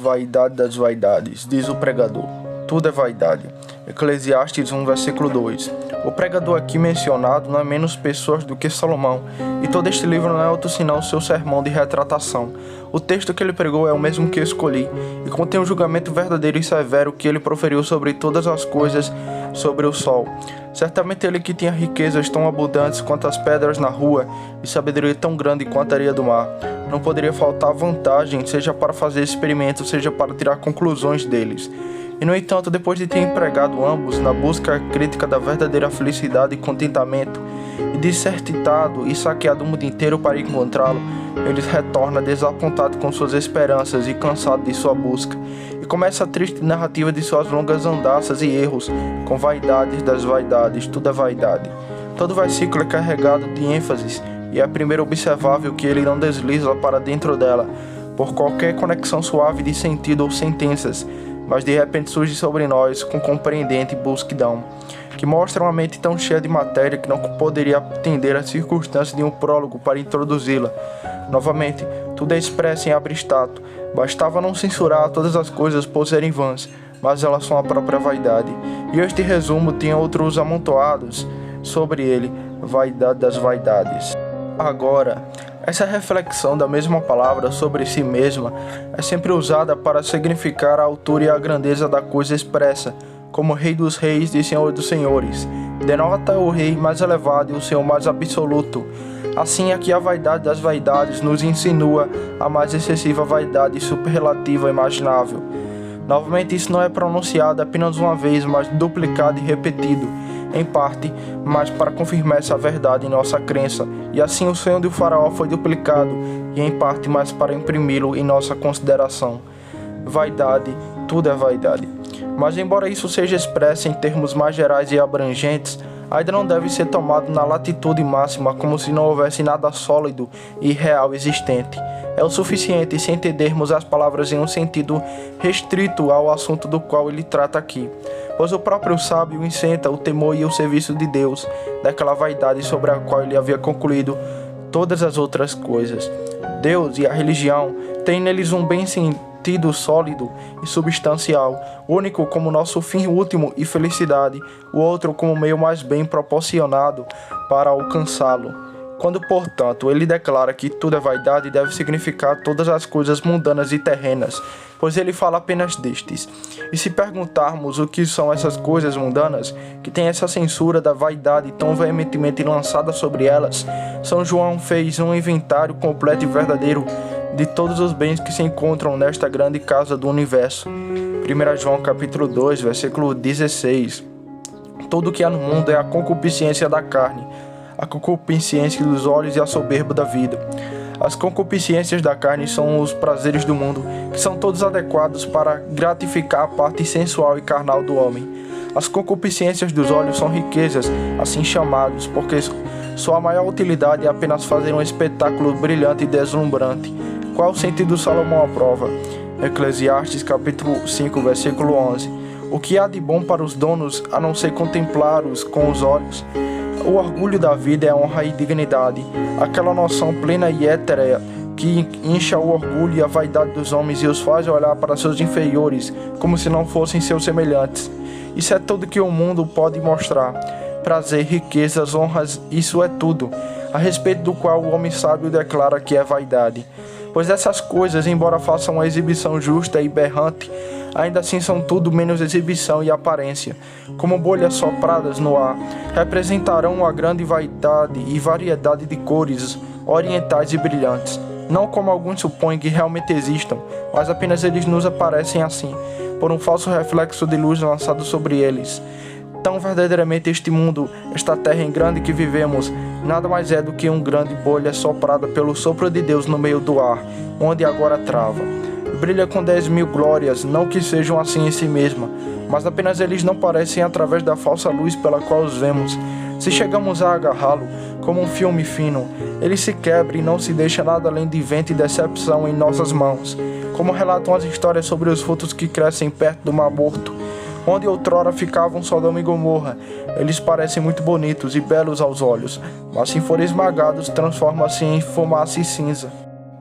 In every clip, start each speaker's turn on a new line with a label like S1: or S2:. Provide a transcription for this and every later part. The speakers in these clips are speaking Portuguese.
S1: Vaidade das vaidades, diz o pregador. Tudo é vaidade. Eclesiastes 1, versículo 2. O pregador aqui mencionado não é menos pessoas do que Salomão, e todo este livro não é outro senão o seu sermão de retratação. O texto que ele pregou é o mesmo que eu escolhi, e contém um julgamento verdadeiro e severo que ele proferiu sobre todas as coisas sobre o sol. Certamente ele que tinha riquezas tão abundantes quanto as pedras na rua, e sabedoria tão grande quanto a areia do mar. Não poderia faltar vantagem, seja para fazer experimentos, seja para tirar conclusões deles. E no entanto, depois de ter empregado ambos na busca crítica da verdadeira felicidade e contentamento, e dissertado e saqueado o mundo inteiro para encontrá-lo, ele retorna desapontado com suas esperanças e cansado de sua busca, e começa a triste narrativa de suas longas andanças e erros, com vaidades das vaidades, tudo é vaidade. Todo versículo é carregado de ênfases, e é primeiro observável que ele não desliza para dentro dela, por qualquer conexão suave de sentido ou sentenças, mas de repente surge sobre nós com compreendente brusquidão, que mostra uma mente tão cheia de matéria que não poderia atender às circunstâncias de um prólogo para introduzi-la. Novamente, tudo é expresso em abstrato, bastava não censurar todas as coisas por serem vãs, mas elas são a própria vaidade. E este resumo tinha outros amontoados sobre ele, vaidade das vaidades. Agora, essa reflexão da mesma palavra sobre si mesma é sempre usada para significar a altura e a grandeza da coisa expressa, como Rei dos Reis e Senhor dos Senhores. Denota o Rei mais elevado e o Senhor mais absoluto. Assim, aqui a vaidade das vaidades nos insinua a mais excessiva vaidade superlativa imaginável. Novamente, isso não é pronunciado apenas uma vez, mas duplicado e repetido, em parte, mas para confirmar essa verdade em nossa crença, e assim o sonho do faraó foi duplicado, e em parte, mas para imprimi-lo em nossa consideração. Vaidade, tudo é vaidade. Mas embora isso seja expresso em termos mais gerais e abrangentes, ainda não deve ser tomado na latitude máxima como se não houvesse nada sólido e real existente. É o suficiente se entendermos as palavras em um sentido restrito ao assunto do qual ele trata aqui, pois o próprio sábio incenta o temor e o serviço de Deus, daquela vaidade sobre a qual ele havia concluído todas as outras coisas. Deus e a religião têm neles um bem sentido sólido e substancial, único como nosso fim último e felicidade, o outro como meio mais bem proporcionado para alcançá-lo. Quando, portanto, ele declara que tudo é vaidade, deve significar todas as coisas mundanas e terrenas, pois ele fala apenas destes. E se perguntarmos o que são essas coisas mundanas, que têm essa censura da vaidade tão veementemente lançada sobre elas, São João fez um inventário completo e verdadeiro de todos os bens que se encontram nesta grande casa do universo. 1 João capítulo 2, versículo 16. Tudo que há no mundo é a concupiscência da carne, a concupiscência dos olhos e a soberba da vida. As concupiscências da carne são os prazeres do mundo, que são todos adequados para gratificar a parte sensual e carnal do homem. As concupiscências dos olhos são riquezas, assim chamados, porque sua maior utilidade é apenas fazer um espetáculo brilhante e deslumbrante. Qual o sentido Salomão aprova? Eclesiastes capítulo 5, versículo 11. O que há de bom para os donos, a não ser contemplá-los com os olhos? O orgulho da vida é honra e dignidade, aquela noção plena e etérea que incha o orgulho e a vaidade dos homens e os faz olhar para seus inferiores como se não fossem seus semelhantes. Isso é tudo que o mundo pode mostrar. Prazer, riquezas, honras, isso é tudo, a respeito do qual o homem sábio declara que é vaidade. Pois essas coisas, embora façam uma exibição justa e berrante, ainda assim são tudo menos exibição e aparência, como bolhas sopradas no ar, representarão uma grande vaidade e variedade de cores orientais e brilhantes, não como alguns supõem que realmente existam, mas apenas eles nos aparecem assim, por um falso reflexo de luz lançado sobre eles. Tão verdadeiramente este mundo, esta terra em grande que vivemos, nada mais é do que uma grande bolha soprada pelo sopro de Deus no meio do ar, onde agora trava. Brilha com 10.000 glórias, não que sejam assim em si mesma, mas apenas eles não parecem através da falsa luz pela qual os vemos. Se chegamos a agarrá-lo, como um filme fino, ele se quebra e não se deixa nada além de vento e decepção em nossas mãos, como relatam as histórias sobre os frutos que crescem perto do Mar Morto, onde outrora ficavam Sodoma e Gomorra. Eles parecem muito bonitos e belos aos olhos, mas se forem esmagados, transformam-se em fumaça e cinza.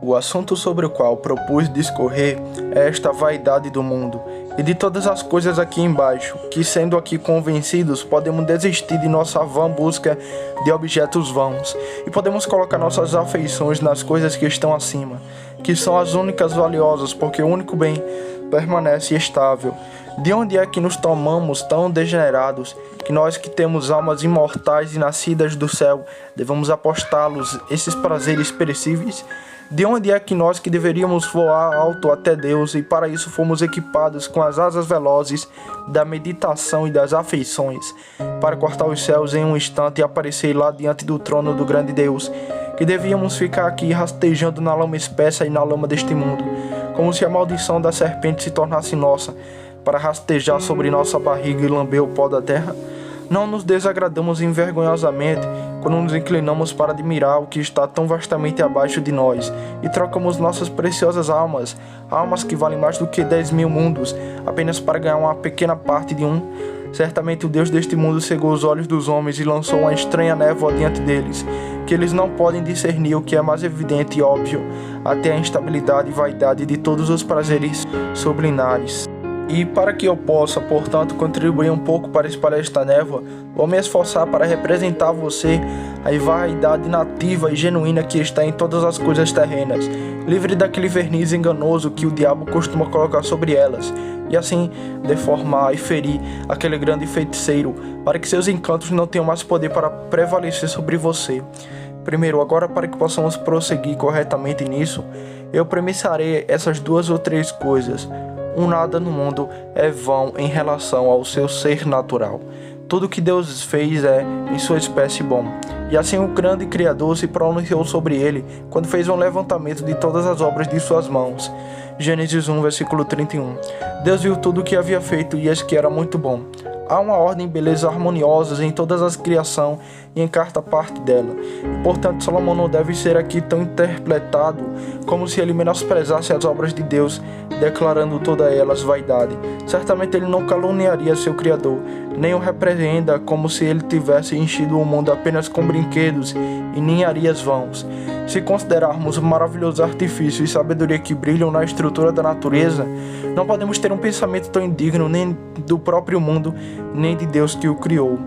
S1: O assunto sobre o qual propus discorrer é esta vaidade do mundo e de todas as coisas aqui embaixo, que sendo aqui convencidos, podemos desistir de nossa vã busca de objetos vãos e podemos colocar nossas afeições nas coisas que estão acima, que são as únicas valiosas, porque o único bem permanece estável. De onde é que nos tomamos tão degenerados, que nós que temos almas imortais e nascidas do céu, devemos apostá-los esses prazeres perecíveis? De onde é que nós que deveríamos voar alto até Deus e para isso fomos equipados com as asas velozes da meditação e das afeições, para cortar os céus em um instante e aparecer lá diante do trono do grande Deus, que devíamos ficar aqui rastejando na lama espessa e na lama deste mundo, como se a maldição da serpente se tornasse nossa, para rastejar sobre nossa barriga e lamber o pó da terra? Não nos desagradamos envergonhosamente quando nos inclinamos para admirar o que está tão vastamente abaixo de nós e trocamos nossas preciosas almas, almas que valem mais do que 10.000 mundos, apenas para ganhar uma pequena parte de um? Certamente o Deus deste mundo cegou os olhos dos homens e lançou uma estranha névoa diante deles, que eles não podem discernir o que é mais evidente e óbvio, até a instabilidade e vaidade de todos os prazeres subliminares. E para que eu possa, portanto, contribuir um pouco para espalhar esta névoa, vou me esforçar para representar a você a vaidade nativa e genuína que está em todas as coisas terrenas, livre daquele verniz enganoso que o diabo costuma colocar sobre elas, e assim deformar e ferir aquele grande feiticeiro, para que seus encantos não tenham mais poder para prevalecer sobre você. Primeiro, agora para que possamos prosseguir corretamente nisso, eu premissarei essas 2 ou 3 coisas. Nada no mundo é vão em relação ao seu ser natural. Tudo que Deus fez é, em sua espécie, bom. E assim o grande Criador se pronunciou sobre ele, quando fez um levantamento de todas as obras de suas mãos. Gênesis 1, versículo 31. Deus viu tudo o que havia feito e eis que era muito bom. Há uma ordem e beleza harmoniosas em todas as criação e em cada parte dela. E, portanto, Salomão não deve ser aqui tão interpretado como se ele menosprezasse as obras de Deus, declarando todas elas vaidade. Certamente ele não caluniaria seu Criador, nem o repreenda como se ele tivesse enchido o mundo apenas com brinquedos e ninharias vãos. Se considerarmos o maravilhoso artifício e sabedoria que brilham na estrutura da natureza, não podemos ter um pensamento tão indigno nem do próprio mundo, nem de Deus que o criou.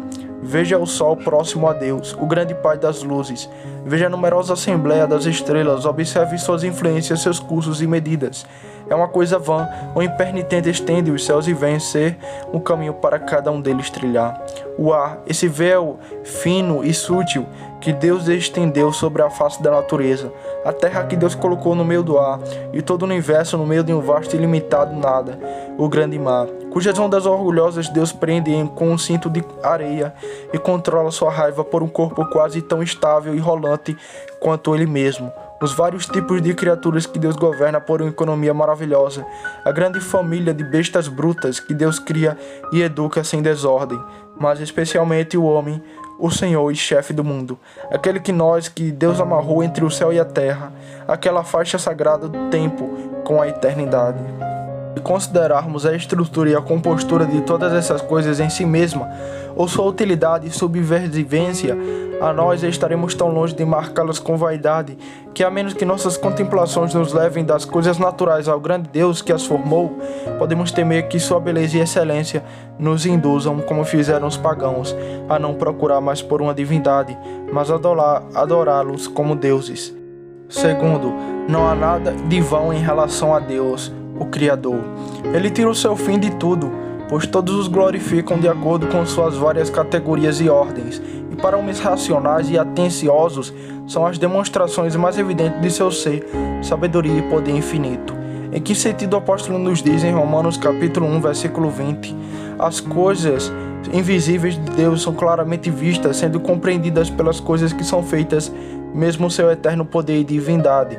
S1: Veja o sol próximo a Deus, o grande Pai das luzes. Veja a numerosa assembleia das estrelas, observe suas influências, seus cursos e medidas. É uma coisa vã, o impenitente estende os céus e vem ser um caminho para cada um deles trilhar. O ar, esse véu fino e sutil que Deus estendeu sobre a face da natureza, a terra que Deus colocou no meio do ar, e todo o universo no meio de um vasto e ilimitado nada, o grande mar, cujas ondas orgulhosas Deus prende com um cinto de areia e controla sua raiva por um corpo quase tão estável e rolante quanto ele mesmo. Os vários tipos de criaturas que Deus governa por uma economia maravilhosa, a grande família de bestas brutas que Deus cria e educa sem desordem, mas especialmente o homem, o Senhor e chefe do mundo, aquele que Deus amarrou entre o céu e a terra, aquela faixa sagrada do tempo com a eternidade. Se considerarmos a estrutura e a compostura de todas essas coisas em si mesma, ou sua utilidade e subserviência a nós, estaremos tão longe de marcá-las com vaidade, que a menos que nossas contemplações nos levem das coisas naturais ao grande Deus que as formou, podemos temer que sua beleza e excelência nos induzam, como fizeram os pagãos, a não procurar mais por uma divindade, mas adorá-los como deuses. Segundo, não há nada de vão em relação a Deus, o Criador. Ele tira o seu fim de tudo, pois todos os glorificam de acordo com suas várias categorias e ordens, e para homens racionais e atenciosos são as demonstrações mais evidentes de seu ser, sabedoria e poder infinito. Em que sentido o apóstolo nos diz em Romanos capítulo 1, versículo 20, as coisas invisíveis de Deus são claramente vistas, sendo compreendidas pelas coisas que são feitas, mesmo seu eterno poder e divindade.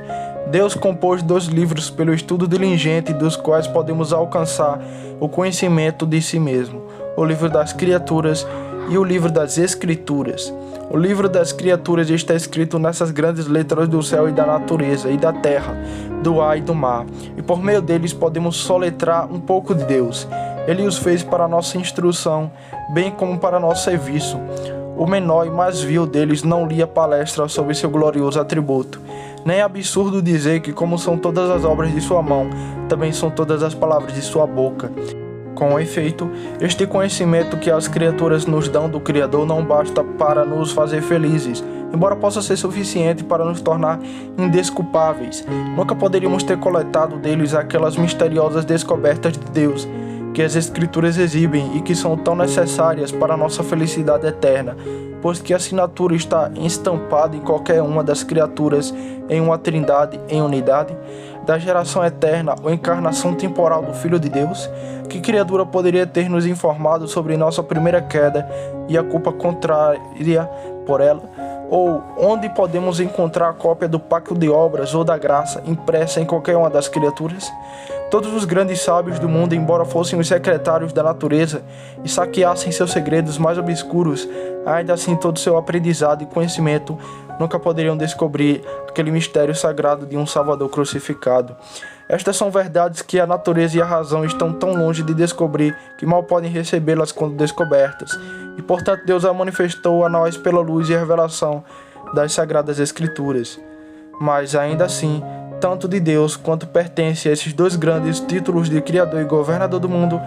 S1: Deus compôs 2 livros pelo estudo diligente, dos quais podemos alcançar o conhecimento de si mesmo: o livro das criaturas e o livro das Escrituras. O livro das criaturas está escrito nessas grandes letras do céu e da natureza e da terra, do ar e do mar, e por meio deles podemos soletrar um pouco de Deus. Ele os fez para nossa instrução, bem como para nosso serviço. O menor e mais vil deles não lia palestra sobre seu glorioso atributo, Nem é absurdo dizer que, como são todas as obras de sua mão, também são todas as palavras de sua boca. Com efeito, este conhecimento que as criaturas nos dão do Criador não basta para nos fazer felizes, embora possa ser suficiente para nos tornar indesculpáveis. Nunca poderíamos ter coletado deles aquelas misteriosas descobertas de Deus que as Escrituras exibem e que são tão necessárias para a nossa felicidade eterna, pois que a assinatura está estampada em qualquer uma das criaturas em uma trindade em unidade, da geração eterna ou encarnação temporal do Filho de Deus. Que criatura poderia ter nos informado sobre nossa primeira queda e a culpa contrária por ela? Ou onde podemos encontrar a cópia do pacto de obras ou da graça impressa em qualquer uma das criaturas? Todos os grandes sábios do mundo, embora fossem os secretários da natureza e saqueassem seus segredos mais obscuros, ainda assim todo seu aprendizado e conhecimento nunca poderiam descobrir aquele mistério sagrado de um Salvador crucificado. Estas são verdades que a natureza e a razão estão tão longe de descobrir que mal podem recebê-las quando descobertas. E portanto Deus a manifestou a nós pela luz e a revelação das Sagradas Escrituras. Mas ainda assim, tanto de Deus quanto pertence a esses dois grandes títulos de Criador e Governador do mundo,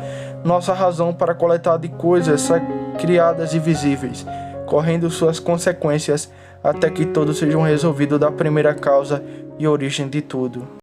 S1: nossa razão para coletar de coisas criadas e visíveis, correndo suas consequências até que todos sejam resolvidos da primeira causa e origem de tudo.